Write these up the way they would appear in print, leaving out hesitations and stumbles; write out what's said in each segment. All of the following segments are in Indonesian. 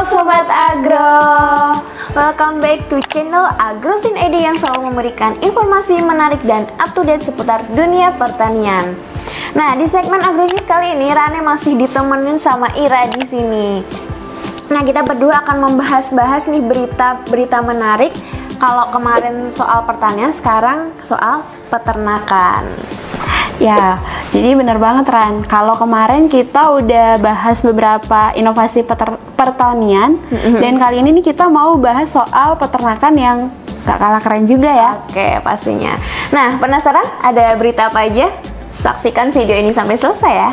Sobat Agro, welcome back to channel Agrosin ID yang selalu memberikan informasi menarik dan up to date seputar dunia pertanian. Nah, di segmen Agro News kali ini Rane masih ditemenin sama Ira di sini. Nah, kita berdua akan membahas nih berita menarik. Kalau kemarin soal pertanian, sekarang soal peternakan. Ya, jadi benar banget Ran. Kalau kemarin kita udah bahas beberapa inovasi pertanian, dan kali ini nih kita mau bahas soal peternakan yang gak kalah keren juga ya. Oke, pastinya. Nah, penasaran ada berita apa aja? Saksikan video ini sampai selesai ya.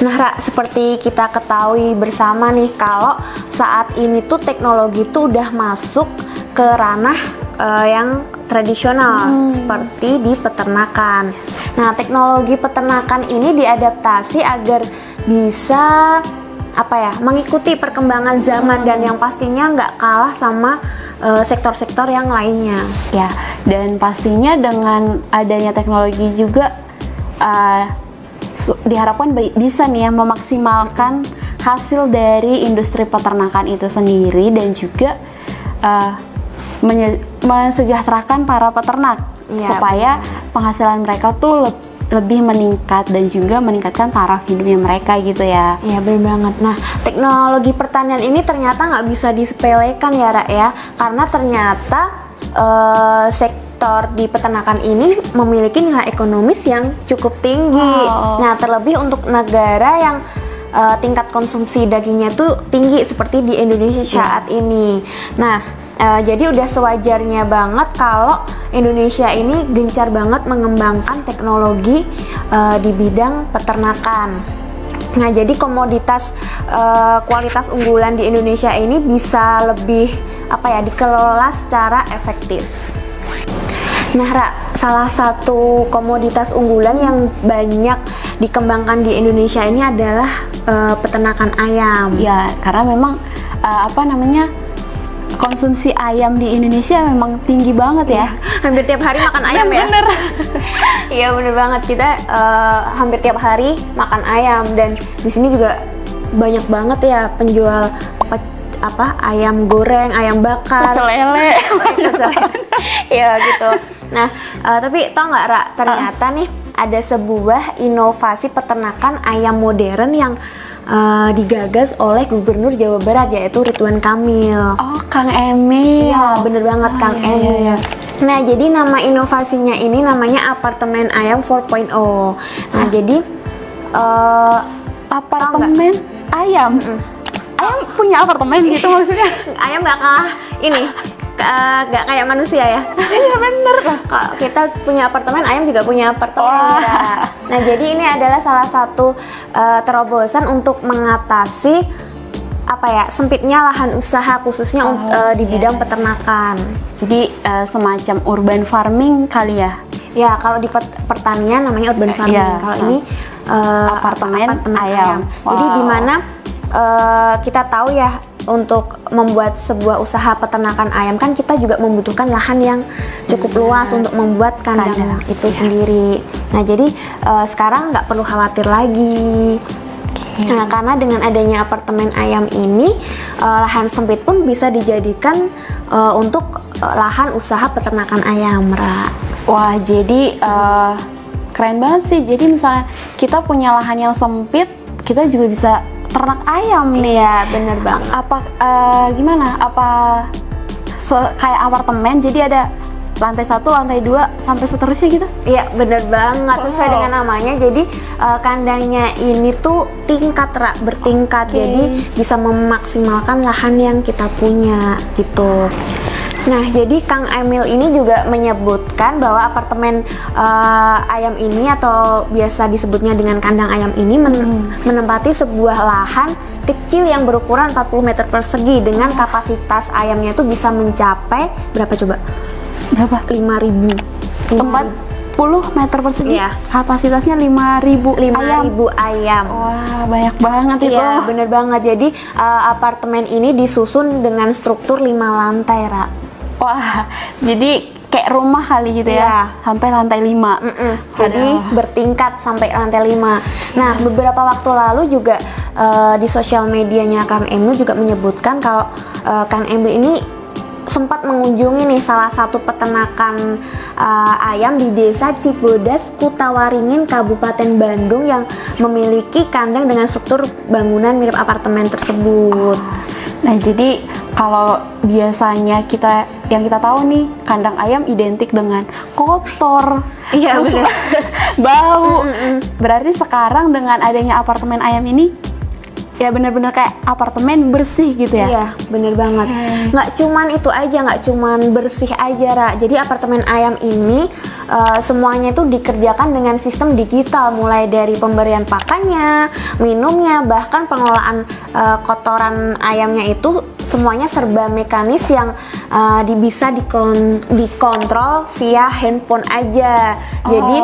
Nah, Ra, seperti kita ketahui bersama nih, kalau saat ini tuh teknologi tuh udah masuk ke ranah yang tradisional seperti di peternakan. Nah, teknologi peternakan ini diadaptasi agar bisa mengikuti perkembangan zaman dan yang pastinya nggak kalah sama sektor-sektor yang lainnya. Ya, dan pastinya dengan adanya teknologi juga diharapkan bisa nih ya memaksimalkan hasil dari industri peternakan itu sendiri dan juga mensejahterakan para peternak supaya penghasilan mereka tuh lebih meningkat dan juga meningkatkan taraf hidupnya mereka gitu ya. Iya, benar banget. Nah, teknologi pertanian ini ternyata nggak bisa disepelekan ya, Ra, ya, karena ternyata sektor di peternakan ini memiliki nilai ekonomis yang cukup tinggi. Nah, terlebih untuk negara yang tingkat konsumsi dagingnya tuh tinggi seperti di Indonesia saat ini. Nah, jadi udah sewajarnya banget kalau Indonesia ini gencar banget mengembangkan teknologi di bidang peternakan. Nah, jadi komoditas kualitas unggulan di Indonesia ini bisa lebih dikelola secara efektif. Nah, Ra, salah satu komoditas unggulan yang banyak dikembangkan di Indonesia ini adalah peternakan ayam. Ya, karena memang konsumsi ayam di Indonesia memang tinggi banget ya. Hampir tiap hari makan ayam ya. Bener. Iya, bener banget, kita hampir tiap hari makan ayam, dan di sini juga banyak banget ya penjual ayam goreng, ayam bakar, pecel lele. Ya gitu. Nah, tapi tau nggak, Ra, ternyata nih ada sebuah inovasi peternakan ayam modern yang digagas oleh Gubernur Jawa Barat, yaitu Ridwan Kamil. Oh, Kang Emil. Iya, bener banget, Kang Emil. Nah, jadi nama inovasinya ini namanya Apartemen Ayam 4.0. Nah, jadi apartemen ayam. Ayam punya apartemen gitu maksudnya? Ayam nggak kalah ini, nggak kayak manusia ya. Iya, bener. Kalau kita punya apartemen, ayam juga punya apartemen. Ya. Nah, jadi ini adalah salah satu terobosan untuk mengatasi sempitnya lahan usaha khususnya di bidang peternakan. Jadi semacam urban farming kali ya? Ya, kalau di pertanian namanya urban farming. Kalau ini apartemen ayam. Wow. Jadi di mana kita tahu ya, untuk membuat sebuah usaha peternakan ayam kan kita juga membutuhkan lahan yang cukup luas untuk membuat kandang itu sendiri. Nah, jadi sekarang nggak perlu khawatir lagi. Nah, karena dengan adanya apartemen ayam ini, lahan sempit pun bisa dijadikan untuk lahan usaha peternakan ayam, Ra. Wah, jadi keren banget sih. Jadi misalnya kita punya lahan yang sempit, kita juga bisa ternak ayam nih. Iya, bener banget. Kayak apartemen, jadi ada lantai 1, lantai 2 sampai seterusnya gitu? Iya, bener banget, sesuai dengan namanya. Jadi kandangnya ini tuh bertingkat, jadi bisa memaksimalkan lahan yang kita punya gitu. Nah, jadi Kang Emil ini juga menyebutkan bahwa apartemen ayam ini, atau biasa disebutnya dengan kandang ayam ini, menempati sebuah lahan kecil yang berukuran 40 meter persegi dengan kapasitas ayamnya itu bisa mencapai berapa coba? Berapa? 5.000. 40 meter persegi? Iya. Kapasitasnya 5.000 ayam. Wah, banyak banget itu. Iya, bener banget. Jadi apartemen ini disusun dengan struktur 5 lantai, Ra. Wah, jadi kayak rumah kali gitu ya, sampai lantai 5. Jadi bertingkat sampai lantai 5. Nah, beberapa waktu lalu juga di sosial medianya Kang Emil juga menyebutkan kalau Kang Emil ini sempat mengunjungi nih salah satu peternakan ayam di Desa Cibodas, Kutawaringin, Kabupaten Bandung yang memiliki kandang dengan struktur bangunan mirip apartemen tersebut. Nah, jadi kalau biasanya yang kita tahu nih, kandang ayam identik dengan kotor, terus bau. Berarti sekarang dengan adanya apartemen ayam ini, ya benar-benar kayak apartemen bersih gitu ya? Iya, bener banget. Nggak cuman itu aja, nggak cuman bersih aja, Ra. Jadi apartemen ayam ini semuanya itu dikerjakan dengan sistem digital, mulai dari pemberian pakannya, minumnya, bahkan pengelolaan kotoran ayamnya itu semuanya serba mekanis yang bisa dikontrol via handphone aja. Jadi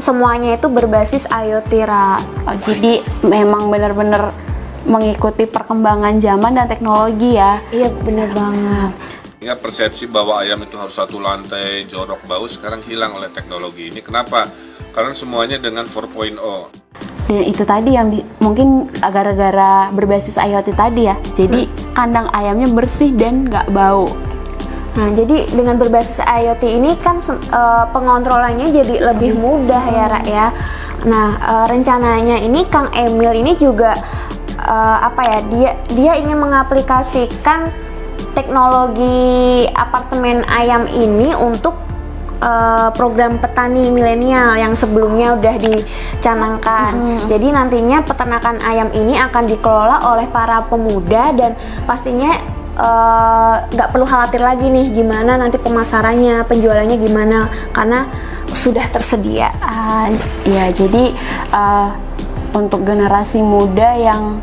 semuanya itu berbasis IoT, Ra. Jadi memang benar-benar mengikuti perkembangan zaman dan teknologi ya. Iya, benar banget. Ya, persepsi bahwa ayam itu harus satu lantai, jorok, bau sekarang hilang oleh teknologi ini. Kenapa? Karena semuanya dengan 4.0. Ya, itu tadi yang mungkin gara-gara berbasis IoT tadi ya. Jadi kandang ayamnya bersih dan nggak bau. Nah, jadi dengan berbasis IoT ini kan pengontrolannya jadi lebih mudah ya, Ra ya. Nah, rencananya ini Kang Emil ini juga dia ingin mengaplikasikan teknologi apartemen ayam ini untuk program petani milenial yang sebelumnya udah dicanangkan. Jadi nantinya peternakan ayam ini akan dikelola oleh para pemuda dan pastinya nggak perlu khawatir lagi nih gimana nanti pemasarannya, penjualannya gimana, karena sudah tersedia. Ya, jadi untuk generasi muda yang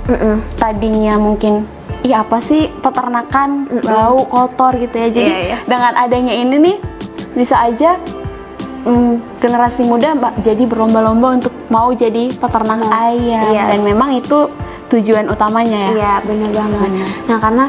tadinya mungkin apa sih peternakan bau kotor gitu ya, jadi dengan adanya ini nih bisa aja generasi muda jadi berlomba-lomba untuk mau jadi peternak ayam. Dan memang itu tujuan utamanya ya. Iya, benar banget. Nah, karena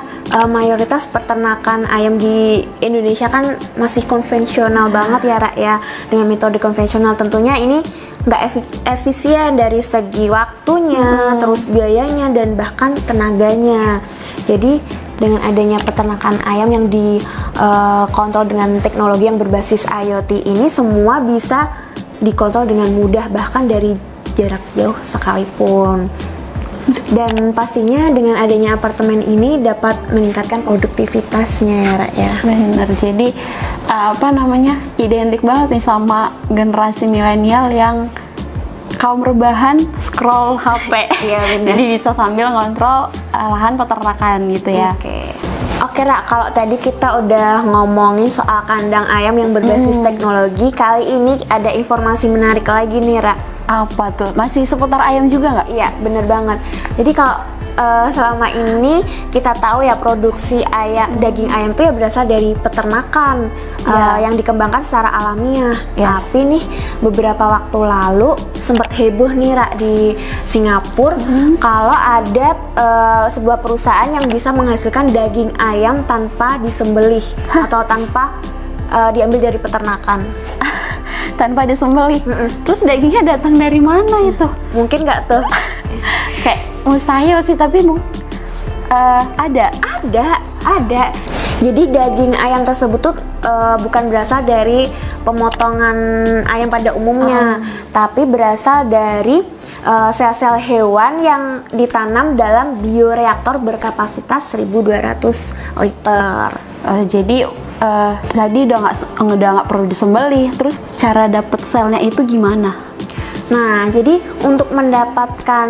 mayoritas peternakan ayam di Indonesia kan masih konvensional banget ya, Ra ya. Dengan metode konvensional tentunya ini nggak efisien dari segi waktunya, terus biayanya dan bahkan tenaganya. Jadi dengan adanya peternakan ayam yang dikontrol dengan teknologi yang berbasis IoT ini, semua bisa dikontrol dengan mudah bahkan dari jarak jauh sekalipun. Dan pastinya dengan adanya apartemen ini dapat meningkatkan produktivitasnya ya, Ra ya. Benar. Jadi identik banget nih sama generasi milenial yang kaum rebahan scroll HP. Iya, benar. Jadi bisa sambil ngontrol lahan peternakan gitu ya. Oke, Ra, kalau tadi kita udah ngomongin soal kandang ayam yang berbasis teknologi, kali ini ada informasi menarik lagi nih, Ra. Apa tuh? Masih seputar ayam juga nggak? Iya, bener banget. Jadi kalau selama ini kita tahu ya produksi daging ayam tuh ya berasal dari peternakan yang dikembangkan secara alamiah. Tapi nih beberapa waktu lalu sempat heboh nih, Ra, di Singapura kalau ada sebuah perusahaan yang bisa menghasilkan daging ayam tanpa disembelih atau tanpa diambil dari peternakan. Tanpa disembelih. Terus dagingnya datang dari mana itu? Mungkin nggak tuh? Kayak mustahil sih, tapi ada. Jadi daging ayam tersebut tuh bukan berasal dari pemotongan ayam pada umumnya, tapi berasal dari sel-sel hewan yang ditanam dalam bioreaktor berkapasitas 1.200 liter. Jadi tadi udah nggak perlu disembelih. Terus cara dapet selnya itu gimana? Nah, jadi untuk mendapatkan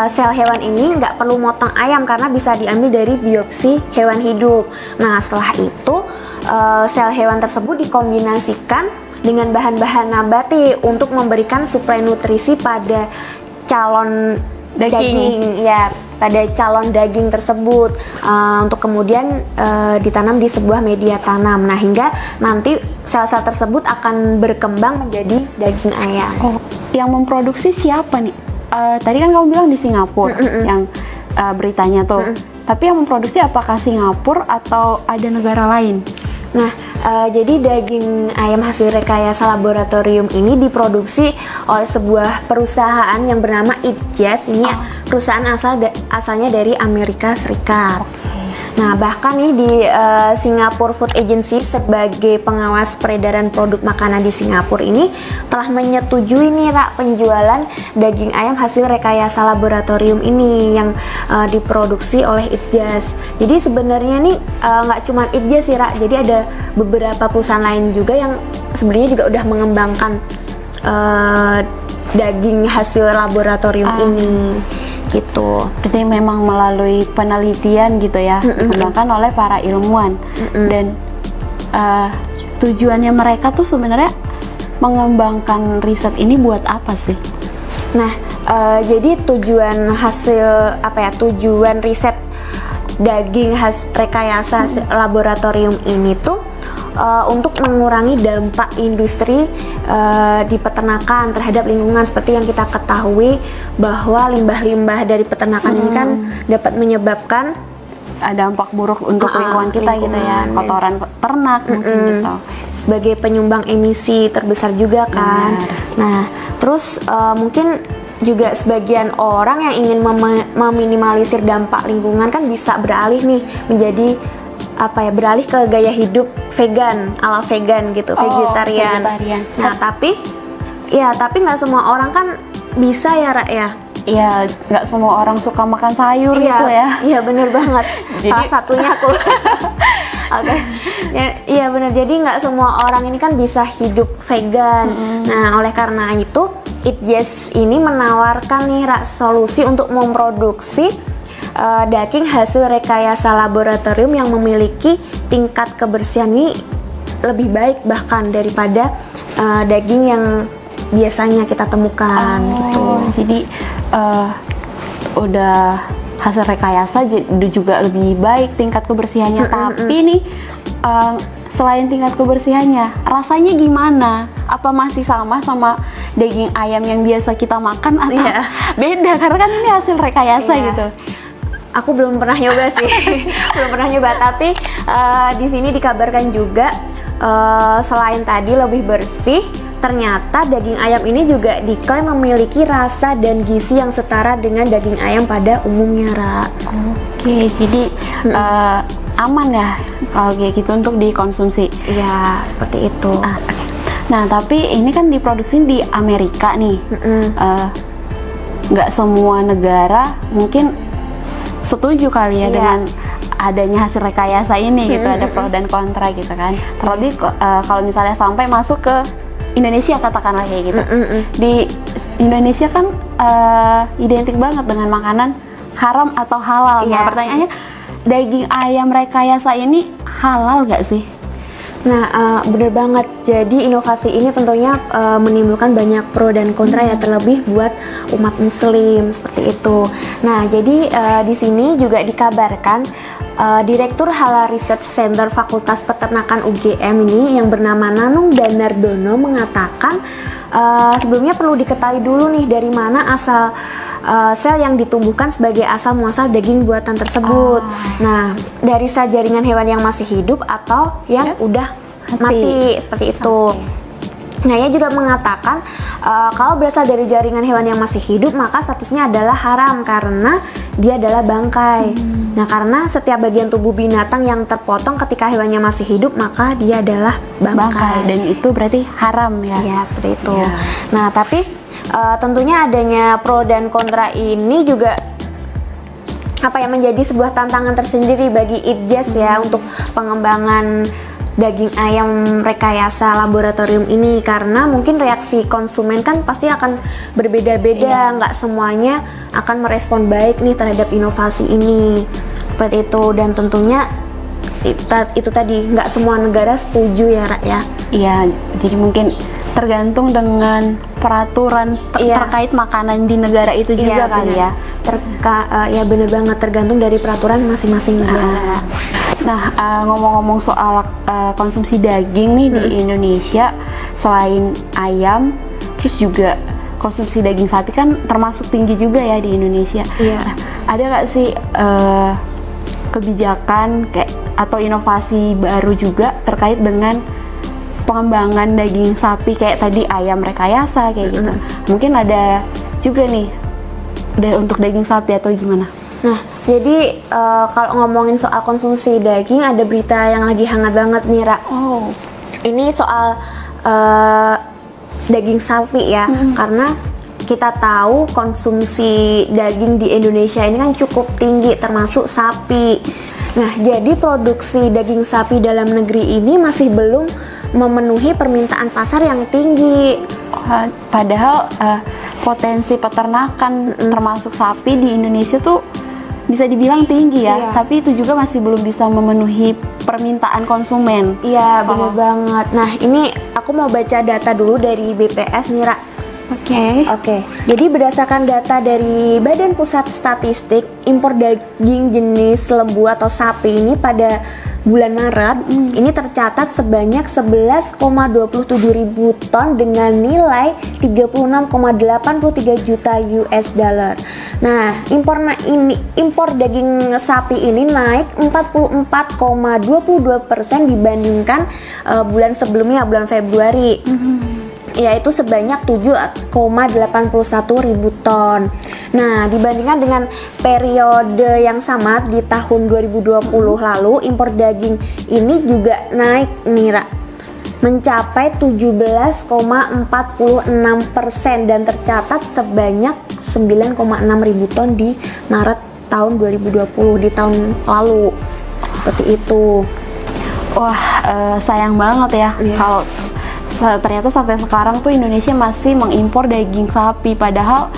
sel hewan ini nggak perlu motong ayam karena bisa diambil dari biopsi hewan hidup. Nah, setelah itu sel hewan tersebut dikombinasikan dengan bahan-bahan nabati untuk memberikan suplai nutrisi pada calon daging ya, pada calon daging tersebut untuk kemudian ditanam di sebuah media tanam. Nah, hingga nanti sel-sel tersebut akan berkembang menjadi daging ayam. Yang memproduksi siapa nih? Tadi kan kamu bilang di Singapura yang beritanya tuh. Tapi yang memproduksi apakah Singapura atau ada negara lain? Nah, jadi daging ayam hasil rekayasa laboratorium ini diproduksi oleh sebuah perusahaan yang bernama Itjas. Ini perusahaan asalnya dari Amerika Serikat. Nah, bahkan nih di Singapore Food Agency sebagai pengawas peredaran produk makanan di Singapura ini telah menyetujui nih penjualan daging ayam hasil rekayasa laboratorium ini yang diproduksi oleh Itjas. Jadi sebenarnya nih nggak cuma Itjas sih, jadi ada beberapa perusahaan lain juga yang sebenarnya juga udah mengembangkan daging hasil laboratorium ini. Gitu. Berarti memang melalui penelitian gitu ya, dikembangkan oleh para ilmuwan. Dan tujuannya mereka tuh sebenarnya mengembangkan riset ini buat apa sih? Nah, jadi tujuan riset daging rekayasa laboratorium ini tuh untuk mengurangi dampak industri di peternakan terhadap lingkungan. Seperti yang kita ketahui bahwa limbah-limbah dari peternakan ini kan dapat menyebabkan dampak buruk untuk lingkungan kita gitu ya, kotoran ternak mungkin gitu. Sebagai penyumbang emisi terbesar juga kan. Nah, terus mungkin juga sebagian orang yang ingin meminimalisir dampak lingkungan kan bisa beralih nih menjadi beralih ke gaya hidup vegan, ala vegan gitu, vegetarian. Nah, tapi nggak semua orang kan bisa ya, Ra, ya. Iya, nggak semua orang suka makan sayur gitu ya. Iya, bener banget. Salah satunya aku. Oke. Iya bener. Jadi nggak semua orang ini kan bisa hidup vegan. Nah, oleh karena itu, Itjas ini menawarkan nih solusi untuk memproduksi daging hasil rekayasa laboratorium yang memiliki tingkat kebersihan ini lebih baik bahkan daripada daging yang biasanya kita temukan gitu. Jadi udah hasil rekayasa juga lebih baik tingkat kebersihannya. Tapi nih selain tingkat kebersihannya, rasanya gimana? Apa masih sama daging ayam yang biasa kita makan atau beda? Karena kan ini hasil rekayasa gitu. Aku belum pernah nyoba sih, Tapi di sini dikabarkan juga selain tadi lebih bersih, ternyata daging ayam ini juga diklaim memiliki rasa dan gizi yang setara dengan daging ayam pada umumnya, Ra. Oke, jadi aman ya kalau kayak gitu untuk dikonsumsi. Iya, seperti itu. Nah, tapi ini kan diproduksi di Amerika nih. Nggak semua negara mungkin setuju kali ya dengan adanya hasil rekayasa ini gitu. Ada pro dan kontra gitu kan. Terlebih kalau misalnya sampai masuk ke Indonesia katakanlah kayak gitu. Di Indonesia kan identik banget dengan makanan haram atau halal. Nah, pertanyaannya, daging ayam rekayasa ini halal nggak sih? Nah, bener banget. Jadi inovasi ini tentunya menimbulkan banyak pro dan kontra ya, terlebih buat umat Muslim seperti itu. Nah, jadi di sini juga dikabarkan Direktur Halal Research Center Fakultas Peternakan UGM ini yang bernama Nanung Danardono mengatakan sebelumnya perlu diketahui dulu nih dari mana asal sel yang ditumbuhkan sebagai asal muasal daging buatan tersebut. Nah, dari sel jaringan hewan yang masih hidup atau yang udah mati seperti itu. Nah, ia juga mengatakan kalau berasal dari jaringan hewan yang masih hidup maka statusnya adalah haram karena dia adalah bangkai. Nah, karena setiap bagian tubuh binatang yang terpotong ketika hewannya masih hidup maka dia adalah bangkai. Dan itu berarti haram ya? Ya, seperti itu. Nah, tapi tentunya adanya pro dan kontra ini juga menjadi sebuah tantangan tersendiri bagi Itjas ya untuk pengembangan daging ayam rekayasa laboratorium ini, karena mungkin reaksi konsumen kan pasti akan berbeda-beda, nggak semuanya akan merespon baik nih terhadap inovasi ini seperti itu. Dan tentunya itu tadi nggak semua negara setuju ya, Ra, ya. Iya, jadi mungkin tergantung dengan peraturan terkait makanan di negara itu juga kali ya. Ya bener banget, tergantung dari peraturan masing-masing negara. Nah, ngomong-ngomong soal konsumsi daging nih di Indonesia, selain ayam, terus juga konsumsi daging sapi kan termasuk tinggi juga ya di Indonesia. Iya. Nah, ada nggak sih kebijakan kayak atau inovasi baru juga terkait dengan pengembangan daging sapi kayak tadi ayam rekayasa kayak gitu. Mungkin ada juga nih untuk daging sapi atau gimana? Nah, jadi kalau ngomongin soal konsumsi daging, ada berita yang lagi hangat banget nih, Ra. Oh. Ini soal daging sapi ya, karena kita tahu konsumsi daging di Indonesia ini kan cukup tinggi, termasuk sapi. Nah, jadi produksi daging sapi dalam negeri ini masih belum memenuhi permintaan pasar yang tinggi. Padahal potensi peternakan termasuk sapi di Indonesia tuh bisa dibilang tinggi ya, tapi itu juga masih belum bisa memenuhi permintaan konsumen. Iya, bener banget. Nah, ini aku mau baca data dulu dari BPS nih, Ra. Oke. Jadi berdasarkan data dari Badan Pusat Statistik, impor daging jenis lembu atau sapi ini pada bulan Maret ini tercatat sebanyak 11,27 ribu ton dengan nilai 36,83 juta US dollar. Nah, impor daging sapi ini naik 44,22% dibandingkan bulan sebelumnya, bulan Februari. Yaitu sebanyak 7,81 ribu ton. Nah, dibandingkan dengan periode yang sama di tahun 2020 lalu, impor daging ini juga naik nih, Ra, mencapai 17,46% dan tercatat sebanyak 9,6 ribu ton di Maret tahun 2020, di tahun lalu. Seperti itu. Wah, sayang banget ya kalau ternyata sampai sekarang tuh Indonesia masih mengimpor daging sapi, padahal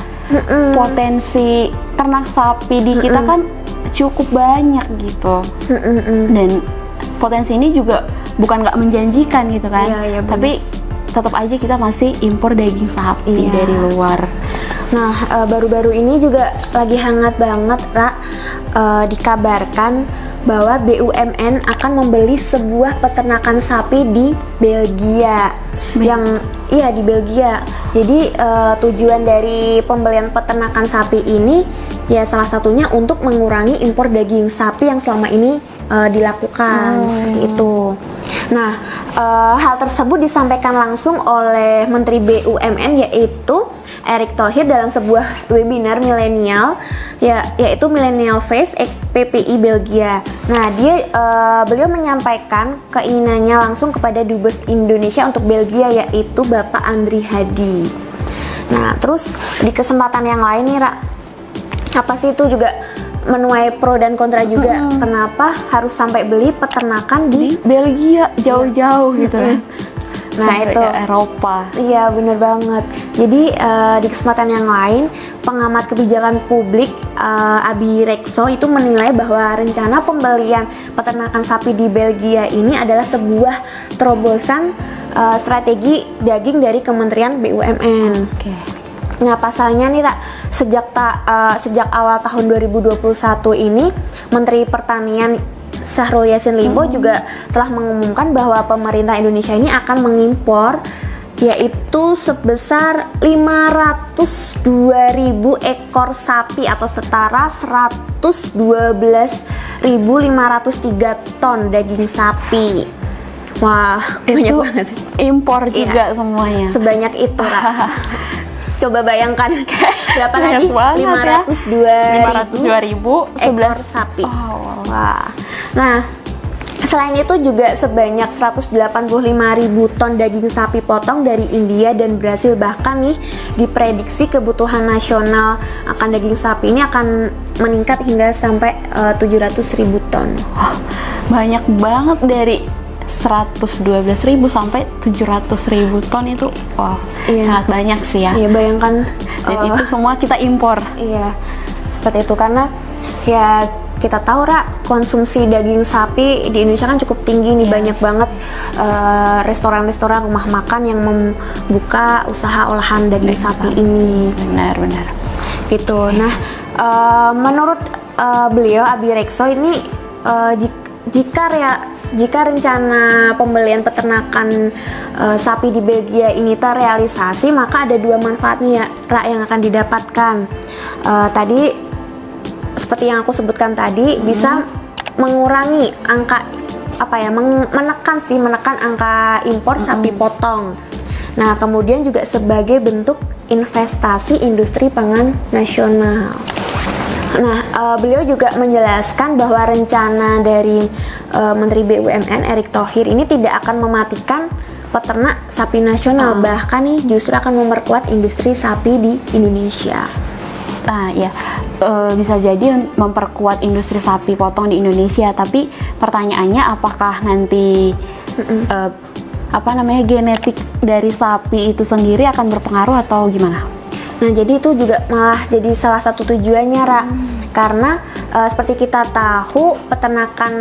potensi ternak sapi di kita kan cukup banyak gitu. Dan potensi ini juga bukan nggak menjanjikan gitu kan, tapi tetap aja kita masih impor daging sapi dari luar. Nah, baru-baru ini juga lagi hangat banget, Ra, dikabarkan bahwa BUMN akan membeli sebuah peternakan sapi di Belgia. Di Belgia. Jadi tujuan dari pembelian peternakan sapi ini ya salah satunya untuk mengurangi impor daging sapi yang selama ini dilakukan seperti itu. Nah, hal tersebut disampaikan langsung oleh Menteri BUMN yaitu Erick Thohir dalam sebuah webinar milenial yaitu Millennial Face XPPI Belgia. Nah, beliau menyampaikan keinginannya langsung kepada Dubes Indonesia untuk Belgia yaitu Bapak Andri Hadi. Nah, terus di kesempatan yang lain nih, Ra, apa sih itu juga menuai pro dan kontra juga. Kenapa harus sampai beli peternakan di Belgia jauh-jauh gitu kan? Nah, sampai itu ke Eropa. Iya, bener banget. Jadi di kesempatan yang lain, pengamat kebijakan publik Abi Rekso itu menilai bahwa rencana pembelian peternakan sapi di Belgia ini adalah sebuah terobosan strategi daging dari Kementerian BUMN. Nah, pasalnya nih, Ra, sejak awal tahun 2021 ini Menteri Pertanian Syahrul Yassin Limpo juga telah mengumumkan bahwa pemerintah Indonesia ini akan mengimpor yaitu sebesar 502.000 ekor sapi atau setara 112.503 ton daging sapi. Wah, banyak banget. Impor juga semuanya. Sebanyak itu, Ra. Coba bayangkan berapa tadi? 502.000 ekor sapi. Oh, wah. Nah, selain itu juga sebanyak 185.000 ton daging sapi potong dari India dan Brasil. Bahkan nih diprediksi kebutuhan nasional akan daging sapi ini akan meningkat hingga sampai 700.000 ton. Banyak banget, dari 112.000 sampai 700.000 ton itu. Wow, sangat banyak sih ya. Iya, bayangkan. Dan itu semua kita impor. Iya, seperti itu karena ya kita tahu, Ra, konsumsi daging sapi di Indonesia kan cukup tinggi nih. Banyak banget restoran-restoran, rumah makan yang membuka usaha olahan daging sapi ini. Benar. Gitu. Nah, menurut beliau Abi Rekso ini jika rencana pembelian peternakan sapi di Belgia ini terrealisasi, maka ada dua manfaat nih, ya, Ra, yang akan didapatkan. Tadi seperti yang aku sebutkan tadi, bisa mengurangi angka menekan angka impor sapi potong. Nah, kemudian juga sebagai bentuk investasi industri pangan nasional. Nah, beliau juga menjelaskan bahwa rencana dari Menteri BUMN Erick Thohir ini tidak akan mematikan peternak sapi nasional, bahkan nih justru akan memperkuat industri sapi di Indonesia. Nah, ya bisa jadi memperkuat industri sapi potong di Indonesia, tapi pertanyaannya apakah nanti genetik dari sapi itu sendiri akan berpengaruh atau gimana? Nah, jadi itu juga malah jadi salah satu tujuannya, Ra. Karena seperti kita tahu, peternakan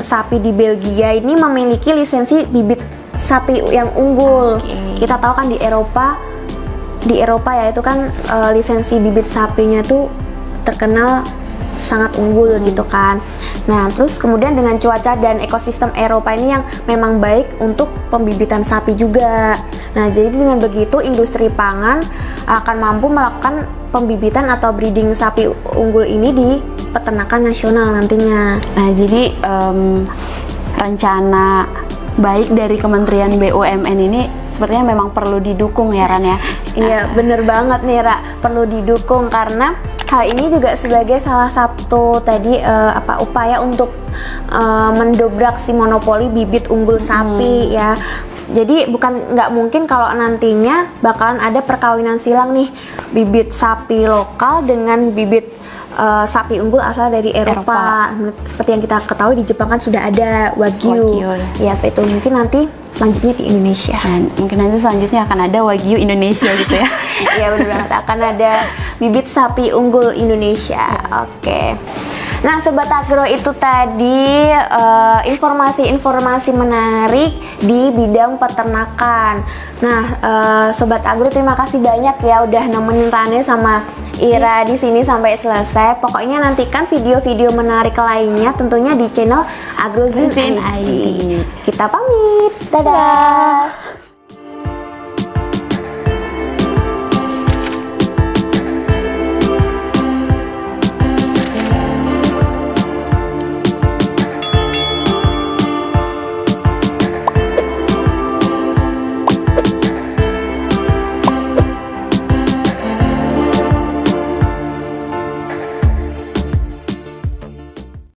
sapi di Belgia ini memiliki lisensi bibit sapi yang unggul. Kita tahu kan di Eropa ya itu kan lisensi bibit sapinya tuh terkenal sangat unggul gitu kan. Nah, terus kemudian dengan cuaca dan ekosistem Eropa ini yang memang baik untuk pembibitan sapi juga. Nah, jadi dengan begitu industri pangan akan mampu melakukan pembibitan atau breeding sapi unggul ini di peternakan nasional nantinya. Nah, jadi rencana baik dari Kementerian BUMN ini sepertinya memang perlu didukung ya, Ran ya. Iya, bener banget nih, Ra, perlu didukung karena hal ini juga sebagai salah satu tadi upaya untuk mendobrak si monopoli bibit unggul sapi ya. Jadi nggak mungkin kalau nantinya bakalan ada perkawinan silang nih bibit sapi lokal dengan bibit sapi unggul asal dari Eropa. Seperti yang kita ketahui di Jepang kan sudah ada Wagyu. Ya, seperti itu. Mungkin nanti selanjutnya di Indonesia. Dan mungkin nanti selanjutnya akan ada Wagyu Indonesia gitu ya. Iya, benar banget, akan ada bibit sapi unggul Indonesia. Oke. Nah, Sobat Agro, itu tadi informasi-informasi menarik di bidang peternakan. Nah, Sobat Agro, terima kasih banyak ya udah nemenin Rane sama Ira di sini sampai selesai. Pokoknya nantikan video-video menarik lainnya tentunya di channel AgroZine ID. Kita pamit. Dadah.